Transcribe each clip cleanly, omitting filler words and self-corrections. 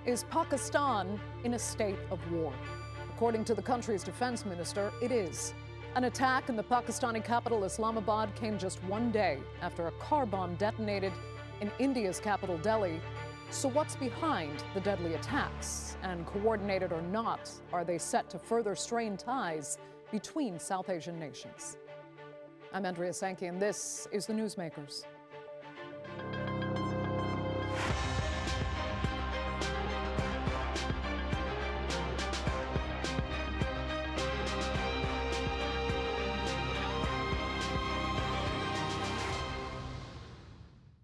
Is Pakistan in a state of war? According to the country's defense minister, it is. An attack in the Pakistani capital Islamabad came just one day after a car bomb detonated in India's capital Delhi. So what's behind the deadly attacks? And coordinated or not, are they set to further strain ties between South Asian nations? I'm Mantraya, and this is the Newsmakers.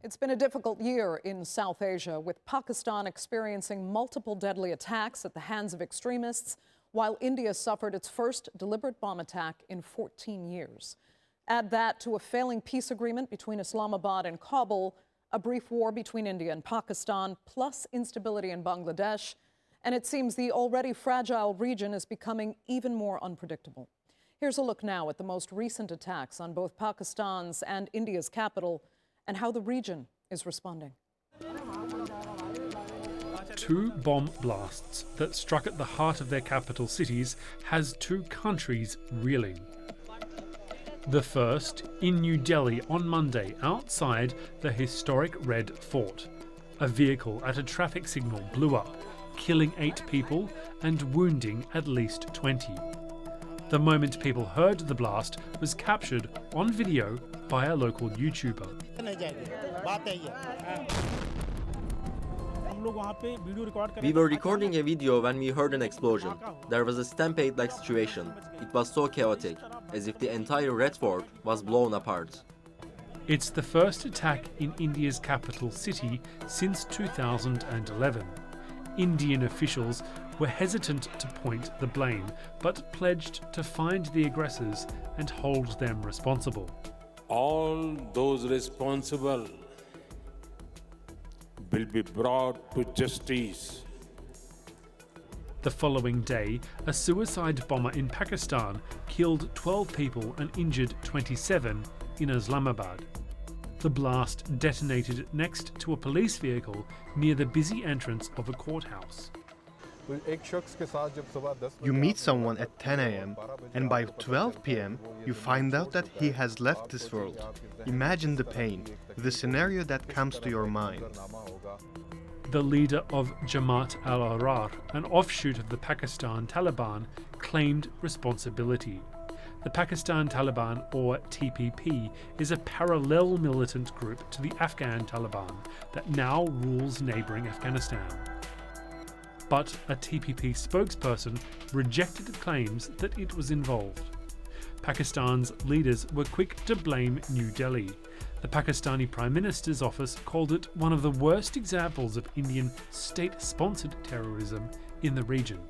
It's been a difficult year in South Asia, with Pakistan experiencing multiple deadly attacks at the hands of extremists, while India suffered its first deliberate bomb attack in 14 years. Add that to a failing peace agreement between Islamabad and Kabul, a brief war between India and Pakistan, plus instability in Bangladesh, and it seems the already fragile region is becoming even more unpredictable. Here's a look now at the most recent attacks on both Pakistan's and India's capital, and how the region is responding. Two bomb blasts that struck at the heart of their capital cities has two countries reeling. The first in New Delhi on Monday outside the historic Red Fort. A vehicle at a traffic signal blew up, killing 8 people and wounding at least 20. The moment people heard the blast was captured on video by a local YouTuber. We were recording a video when we heard an explosion. There was a stampede-like situation. It was so chaotic, as if the entire Red Fort was blown apart. It's the first attack in India's capital city since 2011. Indian officials were hesitant to point the blame, but pledged to find the aggressors and hold them responsible. All those responsible will be brought to justice. The following day, a suicide bomber in Pakistan killed 12 people and injured 27 in Islamabad. The blast detonated next to a police vehicle near the busy entrance of a courthouse. You meet someone at 10 a.m. and by 12 p.m. you find out that he has left this world. Imagine the pain, the scenario that comes to your mind. The leader of Jamaat al-Ahrar, an offshoot of the Pakistan Taliban, claimed responsibility. The Pakistan Taliban, or TPP, is a parallel militant group to the Afghan Taliban that now rules neighbouring Afghanistan. But a TPP spokesperson rejected claims that it was involved. Pakistan's leaders were quick to blame New Delhi. The Pakistani Prime Minister's office called it one of the worst examples of Indian state-sponsored terrorism in the region.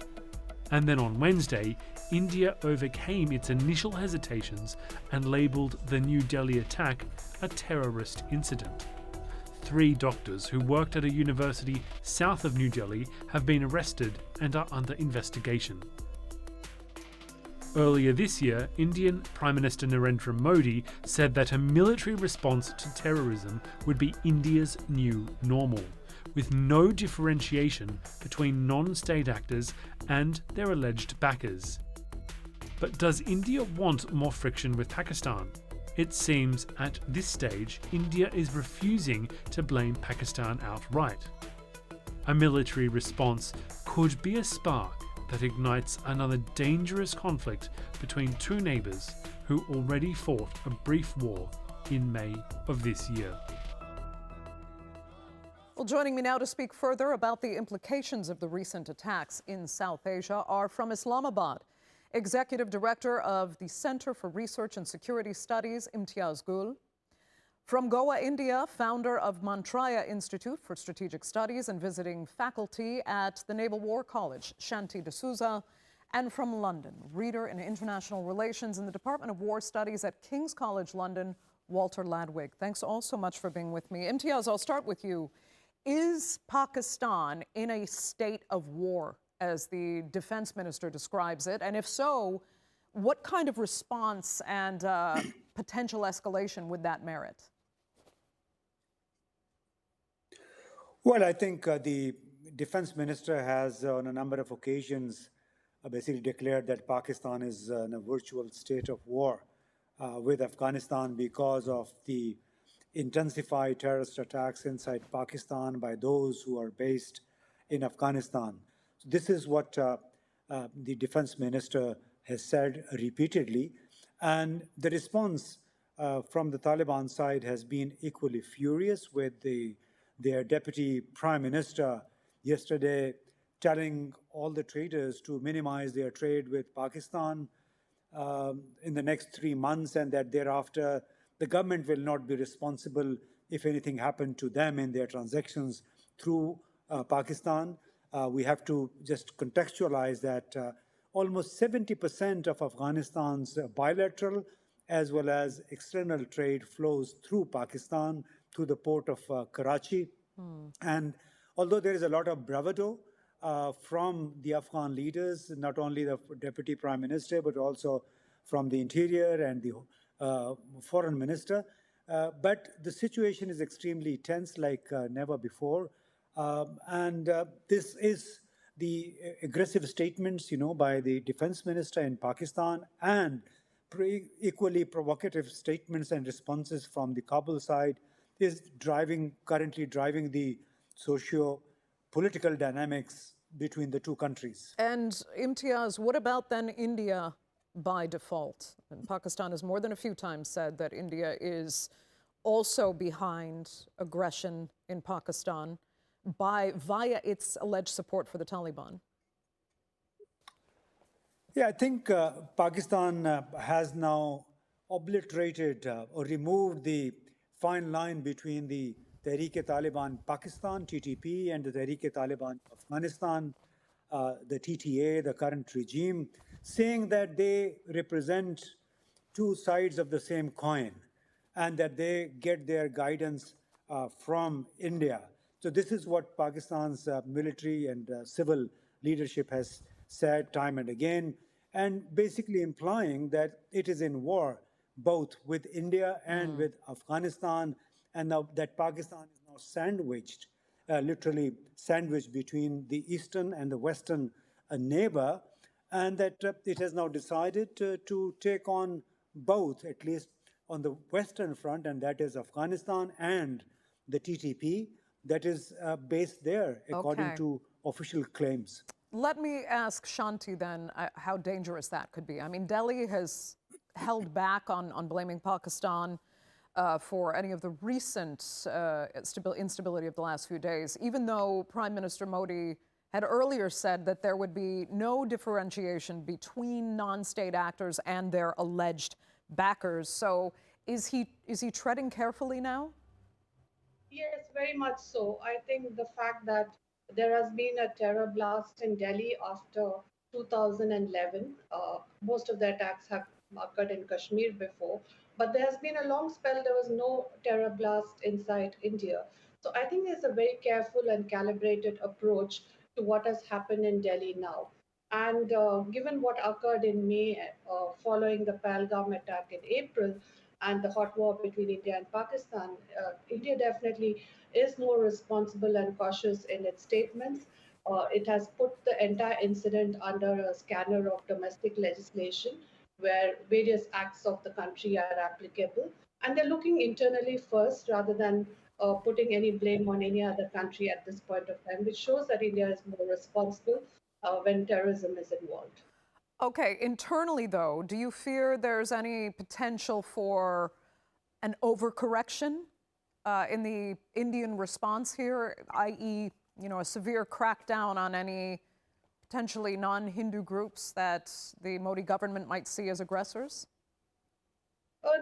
And then on Wednesday, India overcame its initial hesitations and labelled the New Delhi attack a terrorist incident. 3 doctors who worked at a university south of New Delhi have been arrested and are under investigation. Earlier this year, Indian Prime Minister Narendra Modi said that a military response to terrorism would be India's new normal, with no differentiation between non-state actors and their alleged backers. But does India want more friction with Pakistan? It seems at this stage, India is refusing to blame Pakistan outright. A military response could be a spark that ignites another dangerous conflict between two neighbours who already fought a brief war in May of this year. Well, joining me now to speak further about the implications of the recent attacks in South Asia are from Islamabad, Executive Director of the Center for Research and Security Studies, Imtiaz Gul. From Goa, India, founder of Mantraya Institute for Strategic Studies and visiting faculty at the Naval War College, Shanthie D'Souza. And from London, reader in international relations in the Department of War Studies at King's College London, Walter Ladwig. Thanks all so much for being with me. Imtiaz, I'll start with you. Is Pakistan in a state of war, as the defense minister describes it? And if so, what kind of response and potential escalation would that merit? Well, I think the defense minister has, on a number of occasions, basically declared that Pakistan is in a virtual state of war with Afghanistan because of the intensified terrorist attacks inside Pakistan by those who are based in Afghanistan. So this is what the defense minister has said repeatedly. And the response from the Taliban side has been equally furious, with their deputy prime minister yesterday telling all the traders to minimize their trade with Pakistan in the next 3 months, and that thereafter the government will not be responsible if anything happened to them in their transactions through Pakistan. We have to just contextualize that almost 70% of Afghanistan's bilateral as well as external trade flows through Pakistan, through the port of Karachi. And although there is a lot of bravado from the Afghan leaders, not only the deputy prime minister, but also from the interior and the foreign minister, but the situation is extremely tense, like never before. And this is the aggressive statements, by the defense minister in Pakistan, and equally provocative statements and responses from the Kabul side is currently driving the socio-political dynamics between the two countries. And Imtiaz, what about then India by default? And Pakistan has more than a few times said that India is also behind aggression in Pakistan via its alleged support for the Taliban. Yeah, I think Pakistan has now obliterated or removed the fine line between the Tehreek-e-Taliban Pakistan, TTP, and the Tehreek-e-Taliban Afghanistan, the TTA, the current regime, saying that they represent two sides of the same coin and that they get their guidance from India. So this is what Pakistan's military and civil leadership has said time and again, and basically implying that it is in war both with India and with Afghanistan, and now that Pakistan is now sandwiched, literally sandwiched between the eastern and the western neighbor, and that it has now decided to take on both, at least on the western front, and that is Afghanistan and the TTP that is based there, according to official claims. Let me ask Shanthie then how dangerous that could be. I mean, Delhi has held back on blaming Pakistan for any of the recent instability of the last few days, even though Prime Minister Modi had earlier said that there would be no differentiation between non-state actors and their alleged backers. So is he treading carefully now? Yes, very much so. I think the fact that there has been a terror blast in Delhi after 2011, most of the attacks have occurred in Kashmir before, but there has been a long spell, there was no terror blast inside India. So I think there's a very careful and calibrated approach to what has happened in Delhi now. And given what occurred in May following the Pahalgam attack in April, and the hot war between India and Pakistan, India definitely is more responsible and cautious in its statements. It has put the entire incident under a scanner of domestic legislation where various acts of the country are applicable. And they're looking internally first rather than putting any blame on any other country at this point of time, which shows that India is more responsible when terrorism is involved. Okay, internally though, do you fear there's any potential for an overcorrection in the Indian response here, i.e., a severe crackdown on any potentially non-Hindu groups that the Modi government might see as aggressors?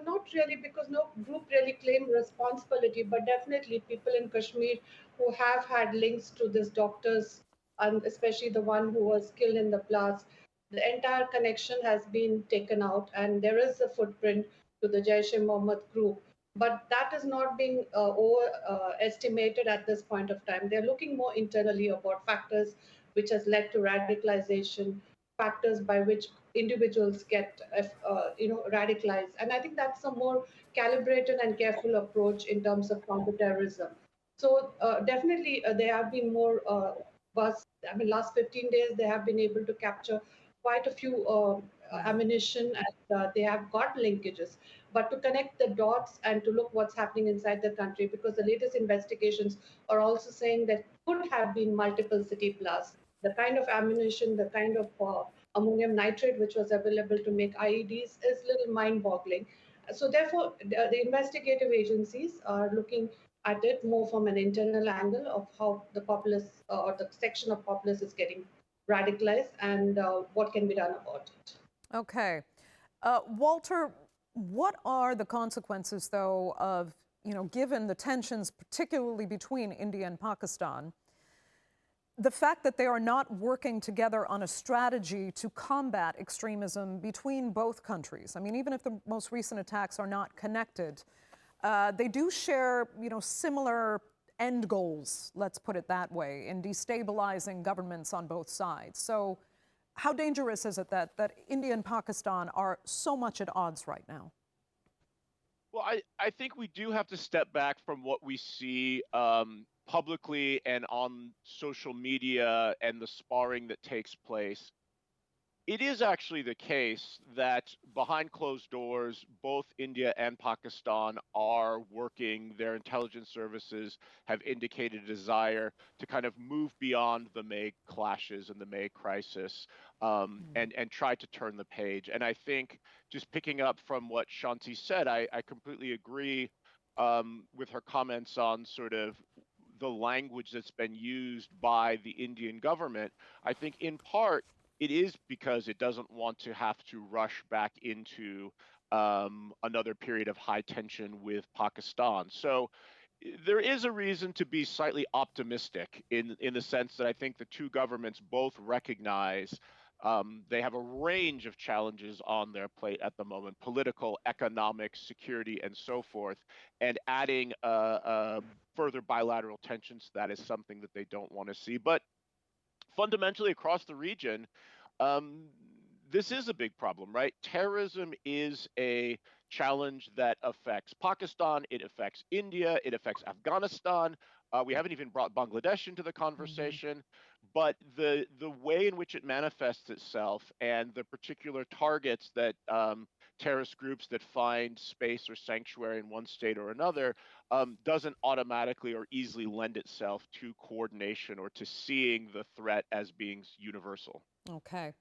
Not really, because no group really claimed responsibility, but definitely people in Kashmir who have had links to this doctors, and especially the one who was killed in the blast, the entire connection has been taken out, and there is a footprint to the Jaish-e-Mohammed group. But that is not being overestimated at this point of time. They're looking more internally about factors which has led to radicalization, factors by which individuals get radicalized. And I think that's a more calibrated and careful approach in terms of counterterrorism. So definitely there have been more bust. I mean, last 15 days, they have been able to capture quite a few ammunition, and they have got linkages. But to connect the dots and to look what's happening inside the country, because the latest investigations are also saying that could have been multiple city blasts. The kind of ammunition, the kind of ammonium nitrate which was available to make IEDs is little mind-boggling. So therefore, the investigative agencies are looking at it more from an internal angle of how the populace or the section of populace is getting radicalized and what can be done about it. Okay. Walter, what are the consequences, though, of, given the tensions, particularly between India and Pakistan, the fact that they are not working together on a strategy to combat extremism between both countries? I mean, even if the most recent attacks are not connected, they do share, similar end goals, let's put it that way, in destabilizing governments on both sides. So how dangerous is it that India and Pakistan are so much at odds right now? Well, I think we do have to step back from what we see publicly and on social media and the sparring that takes place. It is actually the case that behind closed doors, both India and Pakistan are working. Their intelligence services have indicated a desire to kind of move beyond the May clashes and the May crisis and try to turn the page. And I think just picking up from what Shanthie said, I completely agree with her comments on sort of the language that's been used by the Indian government. I think in part, it is because it doesn't want to have to rush back into another period of high tension with Pakistan. So there is a reason to be slightly optimistic in the sense that I think the two governments both recognize they have a range of challenges on their plate at the moment: political, economic, security, and so forth. And adding further bilateral tensions to that is something that they don't want to see. But fundamentally, across the region, this is a big problem, right? Terrorism is a challenge that affects Pakistan, it affects India, it affects Afghanistan. We haven't even brought Bangladesh into the conversation, but the way in which it manifests itself and the particular targets that terrorist groups that find space or sanctuary in one state or another doesn't automatically or easily lend itself to coordination or to seeing the threat as being universal. Okay.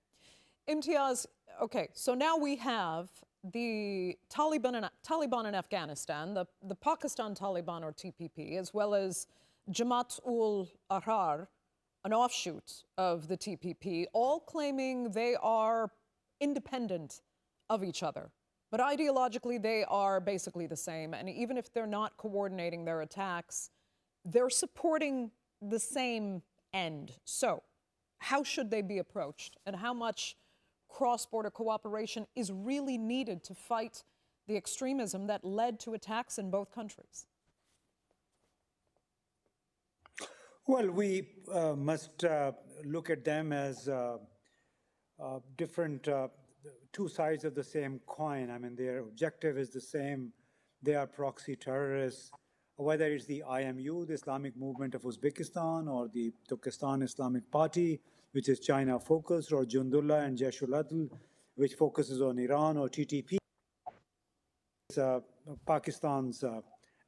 Imtiaz, okay, so now we have the Taliban in Afghanistan, the Pakistan Taliban or TPP, as well as Jamaat-ul-Ahrar, an offshoot of the TPP, all claiming they are independent of each other. But ideologically, they are basically the same. And even if they're not coordinating their attacks, they're supporting the same end. So how should they be approached? And how much cross-border cooperation is really needed to fight the extremism that led to attacks in both countries? Well, we must look at them as different two sides of the same coin. I mean, their objective is the same. They are proxy terrorists, whether it's the IMU, the Islamic Movement of Uzbekistan, or the Turkestan Islamic Party, which is China-focused, or Jundullah and Jaish-ul-Adl, which focuses on Iran, or TTP, Pakistan's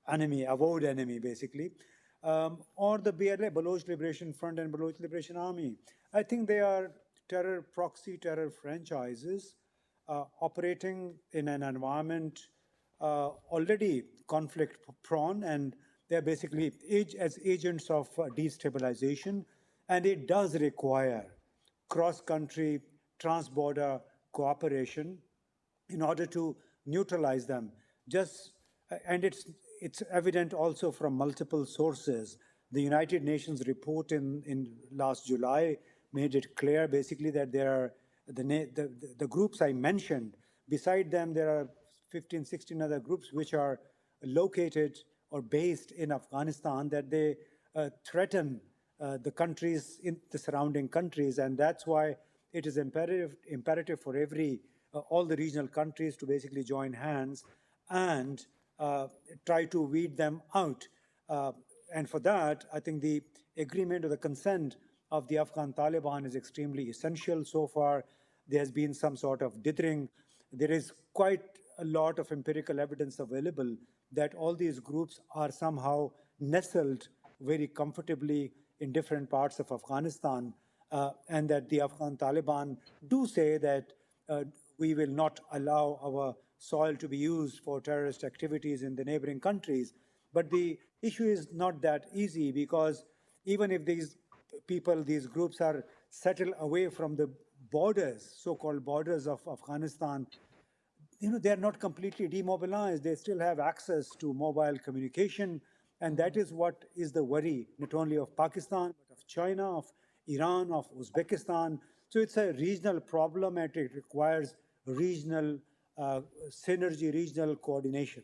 enemy, avowed enemy, basically, or the BLA, Baloch Liberation Front and Baloch Liberation Army. I think they are proxy terror franchises operating in an environment already conflict-prone, and they're basically as agents of destabilization. And it does require cross-country, trans-border cooperation in order to neutralize them. And it's evident also from multiple sources. The United Nations report in last July made it clear, basically, that there are the groups I mentioned. Beside them, there are 15, 16 other groups which are located or based in Afghanistan, that they threaten the countries, in the surrounding countries, and that's why it is imperative for all the regional countries to basically join hands and try to weed them out. And for that, I think the agreement or the consent of the Afghan Taliban is extremely essential so far. There's been some sort of dithering. There is quite a lot of empirical evidence available that all these groups are somehow nestled very comfortably in different parts of Afghanistan, and that the Afghan Taliban do say that we will not allow our soil to be used for terrorist activities in the neighboring countries. But the issue is not that easy, because even if these people, these groups are settled away from the borders, so-called borders of Afghanistan, they're not completely demobilized. They still have access to mobile communication. And that is what is the worry, not only of Pakistan, but of China, of Iran, of Uzbekistan. So it's a regional problem, and it requires regional synergy, regional coordination.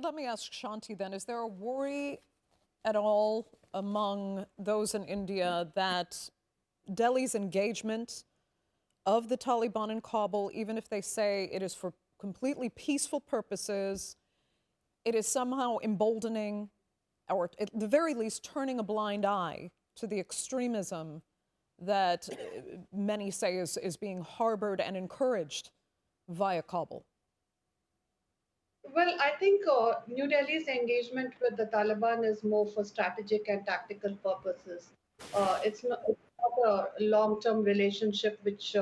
Let me ask Shanthie then, is there a worry at all among those in India that Delhi's engagement of the Taliban in Kabul, even if they say it is for completely peaceful purposes, it is somehow emboldening, or at the very least turning a blind eye to the extremism that many say is being harbored and encouraged via Kabul? Well, I think New Delhi's engagement with the Taliban is more for strategic and tactical purposes. It's not a long-term relationship which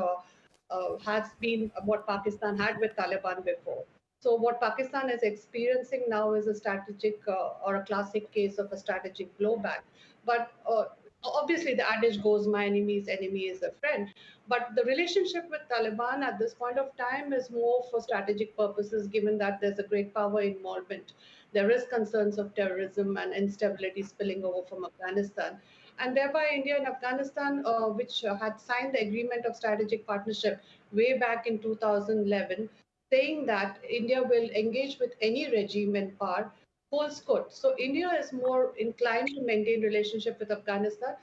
has been what Pakistan had with Taliban before. So what Pakistan is experiencing now is a strategic or a classic case of a strategic blowback. But obviously, the adage goes, "My enemy's enemy is a friend." But the relationship with Taliban at this point of time is more for strategic purposes, given that there's a great power involvement. There is concerns of terrorism and instability spilling over from Afghanistan. And thereby, India and Afghanistan, which had signed the agreement of strategic partnership way back in 2011, saying that India will engage with any regime in power, holds good. So India is more inclined to maintain relationship with Afghanistan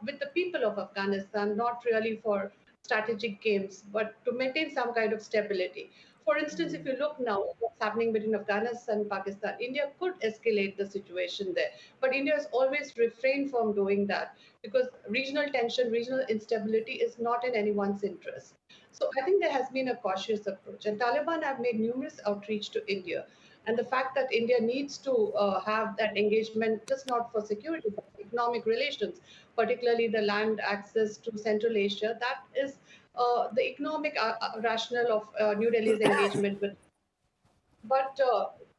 with the people of Afghanistan, not really for strategic games, but to maintain some kind of stability. For instance, if you look now what's happening between Afghanistan and Pakistan, India could escalate the situation there. But India has always refrained from doing that because regional tension, regional instability is not in anyone's interest. So I think there has been a cautious approach. And Taliban have made numerous outreach to India. And the fact that India needs to have that engagement, just not for security, but economic relations, particularly the land access to Central Asia, that is the economic rationale of New Delhi's engagement with. But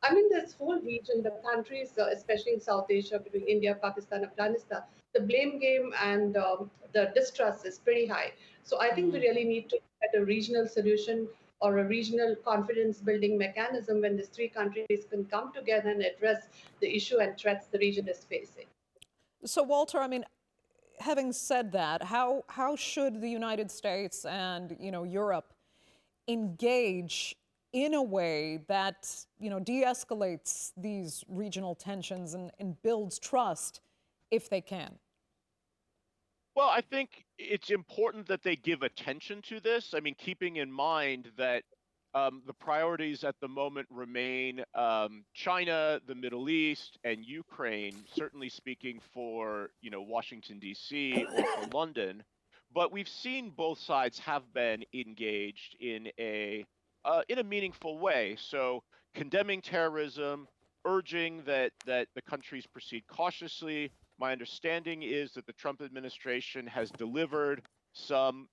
I mean, this whole region, the countries, especially in South Asia, between India, Pakistan, Afghanistan, the blame game and the distrust is pretty high. So I think we really need to get a regional solution or a regional confidence building mechanism when these three countries can come together and address the issue and threats the region is facing. So, Walter, I mean, having said that, how should the United States and Europe engage in a way that de-escalates these regional tensions and builds trust, if they can? Well, I think it's important that they give attention to this. I mean, keeping in mind that the priorities at the moment remain China, the Middle East, and Ukraine, certainly speaking for, Washington, D.C. or for London. But we've seen both sides have been engaged in a meaningful way. So condemning terrorism, urging that the countries proceed cautiously. My understanding is that the Trump administration has delivered some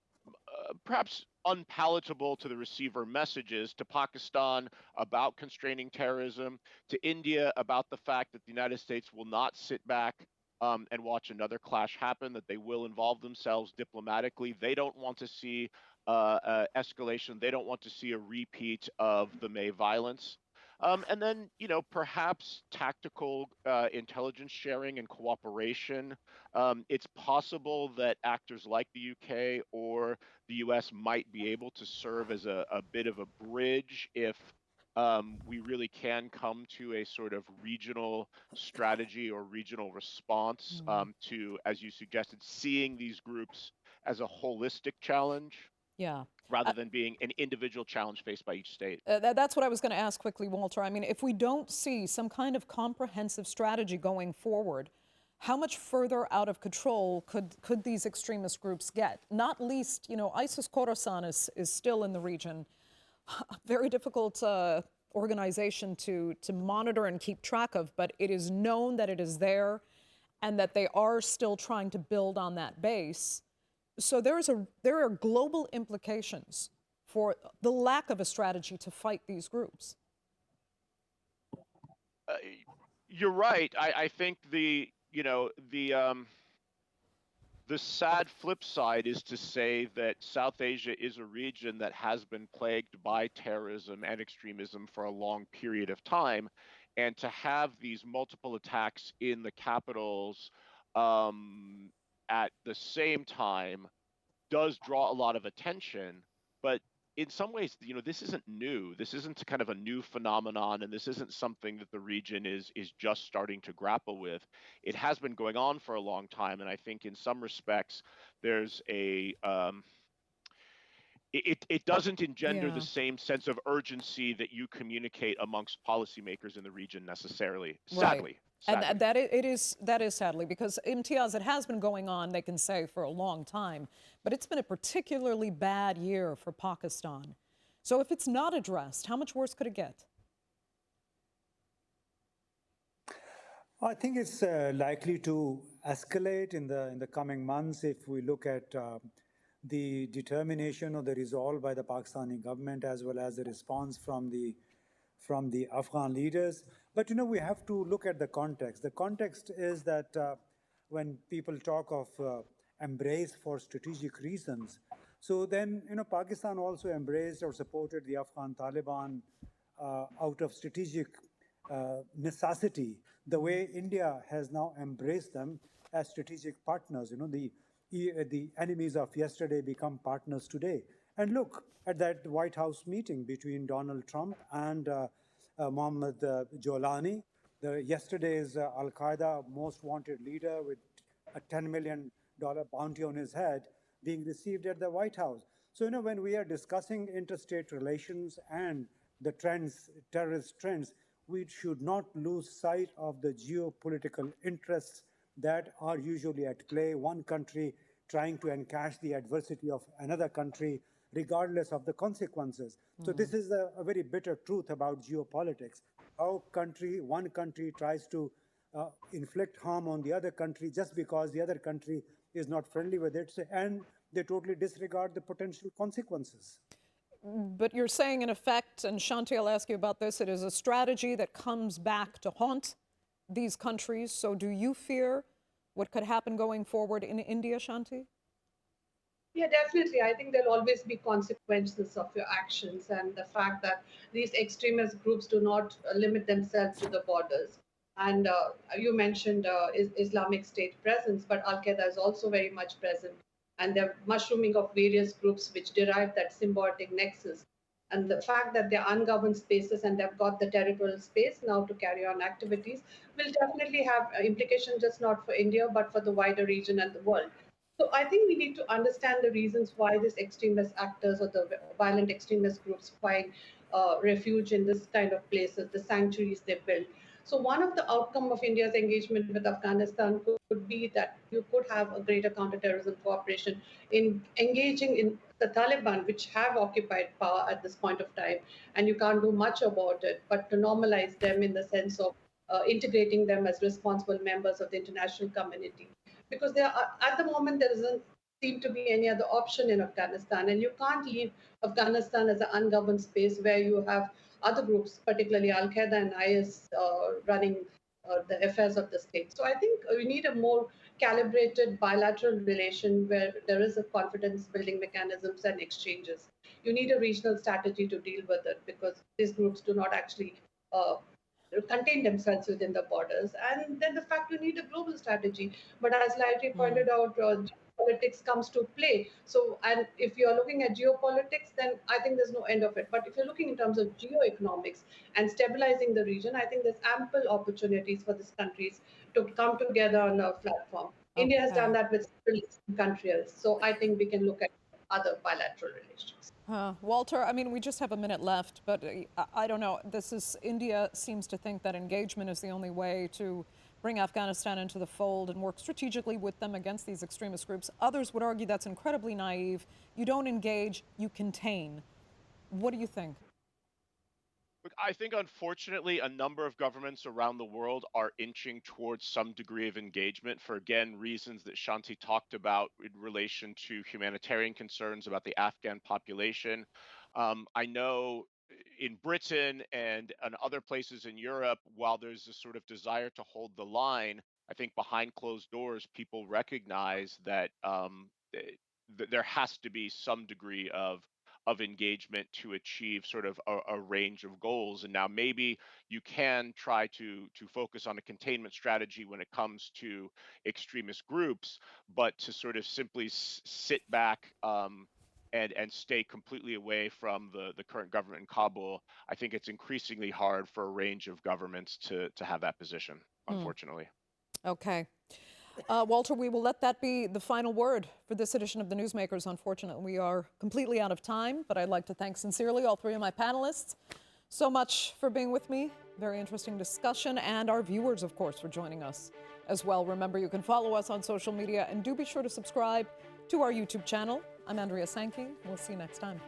perhaps unpalatable to the receiver messages to Pakistan about constraining terrorism, to India about the fact that the United States will not sit back and watch another clash happen, that they will involve themselves diplomatically. They don't want to see escalation. They don't want to see a repeat of the May violence. And then, perhaps tactical intelligence sharing and cooperation. It's possible that actors like the UK or the US might be able to serve as a bit of a bridge if we really can come to a sort of regional strategy or regional response to, as you suggested, seeing these groups as a holistic challenge. Yeah. Rather than being an individual challenge faced by each state. That's what I was going to ask quickly, Walter. I mean, if we don't see some kind of comprehensive strategy going forward, how much further out of control could these extremist groups get? Not least, ISIS Khorasan is still in the region. A very difficult organization to monitor and keep track of, but it is known that it is there and that they are still trying to build on that base. So there are global implications for the lack of a strategy to fight these groups. You're right. I think the sad flip side is to say that South Asia is a region that has been plagued by terrorism and extremism for a long period of time, and to have these multiple attacks in the capitals at the same time does draw a lot of attention. But in some ways, this isn't new. This isn't kind of a new phenomenon, and this isn't something that the region is just starting to grapple with. It has been going on for a long time, and I think in some respects there's it doesn't engender the same sense of urgency that you communicate amongst policymakers in the region necessarily. Sadly. Right. And that is sadly, because Imtiaz, it has been going on, they can say, for a long time, but it's been a particularly bad year for Pakistan. So if it's not addressed, how much worse could it get? I think it's likely to escalate in the coming months if we look at the determination or the resolve by the Pakistani government, as well as the response from the Afghan leaders. But we have to look at the context. The context is that when people talk of embrace for strategic reasons, so then Pakistan also embraced or supported the Afghan Taliban out of strategic necessity, the way India has now embraced them as strategic partners. The enemies of yesterday become partners today. And look at that White House meeting between Donald Trump and Mohammad Jolani, yesterday's Al-Qaeda most wanted leader with a $10 million bounty on his head, being received at the White House. So, when we are discussing interstate relations and the trends, terrorist trends, we should not lose sight of the geopolitical interests that are usually at play. One country trying to encash the adversity of another country, regardless of the consequences. So this is a very bitter truth about geopolitics. How one country tries to inflict harm on the other country just because the other country is not friendly with it, and they totally disregard the potential consequences. But you're saying, in effect, and Shanthie, I'll ask you about this, it is a strategy that comes back to haunt these countries. So do you fear what could happen going forward in India, Shanthie? Yeah, definitely. I think there'll always be consequences of your actions, and the fact that these extremist groups do not limit themselves to the borders. And you mentioned Islamic State presence, but Al Qaeda is also very much present. And the mushrooming of various groups which derive that symbiotic nexus. And the fact that they're ungoverned spaces and they've got the territorial space now to carry on activities will definitely have implications just not for India, but for the wider region and the world. So I think we need to understand the reasons why these extremist actors or the violent extremist groups find refuge in this kind of places, the sanctuaries they build. So one of the outcome of India's engagement with Afghanistan could be that you could have a greater counterterrorism cooperation in engaging in the Taliban, which have occupied power at this point of time, and you can't do much about it, but to normalize them in the sense of integrating them as responsible members of the international community. Because at the moment, there doesn't seem to be any other option in Afghanistan, and you can't leave Afghanistan as an ungoverned space where you have other groups, particularly Al Qaeda and IS, running the affairs of the state. So I think we need a more calibrated bilateral relation where there is a confidence building mechanisms and exchanges. You need a regional strategy to deal with it because these groups do not actually contain themselves within the borders. And then the fact you need a global strategy. But as Larry pointed out, politics comes to play. So, and if you're looking at geopolitics, then I think there's no end of it. But if you're looking in terms of geoeconomics and stabilizing the region, I think there's ample opportunities for these countries to come together on a platform. Okay. India has done that with countries. So I think we can look at other bilateral relations. Walter, I mean, we just have a minute left, but I don't know. India seems to think that engagement is the only way to bring Afghanistan into the fold and work strategically with them against these extremist groups. Others would argue that's incredibly naive. You don't engage, you contain. What do you think? Look, I think unfortunately a number of governments around the world are inching towards some degree of engagement for, again, reasons that Shanthie talked about in relation to humanitarian concerns about the Afghan population. I know in Britain and other places in Europe, while there's a sort of desire to hold the line, I think behind closed doors, people recognize that there has to be some degree of engagement to achieve sort of a range of goals. And now maybe you can try to focus on a containment strategy when it comes to extremist groups, but to sort of simply sit back and stay completely away from the current government in Kabul, I think it's increasingly hard for a range of governments to have that position, unfortunately. Okay. Walter, we will let that be the final word for this edition of the Newsmakers. Unfortunately, we are completely out of time, but I'd like to thank sincerely all three of my panelists so much for being with me. Very interesting discussion, and our viewers, of course, for joining us as well. Remember, you can follow us on social media, and do be sure to subscribe to our YouTube channel. I'm Andrea Sankey. We'll see you next time.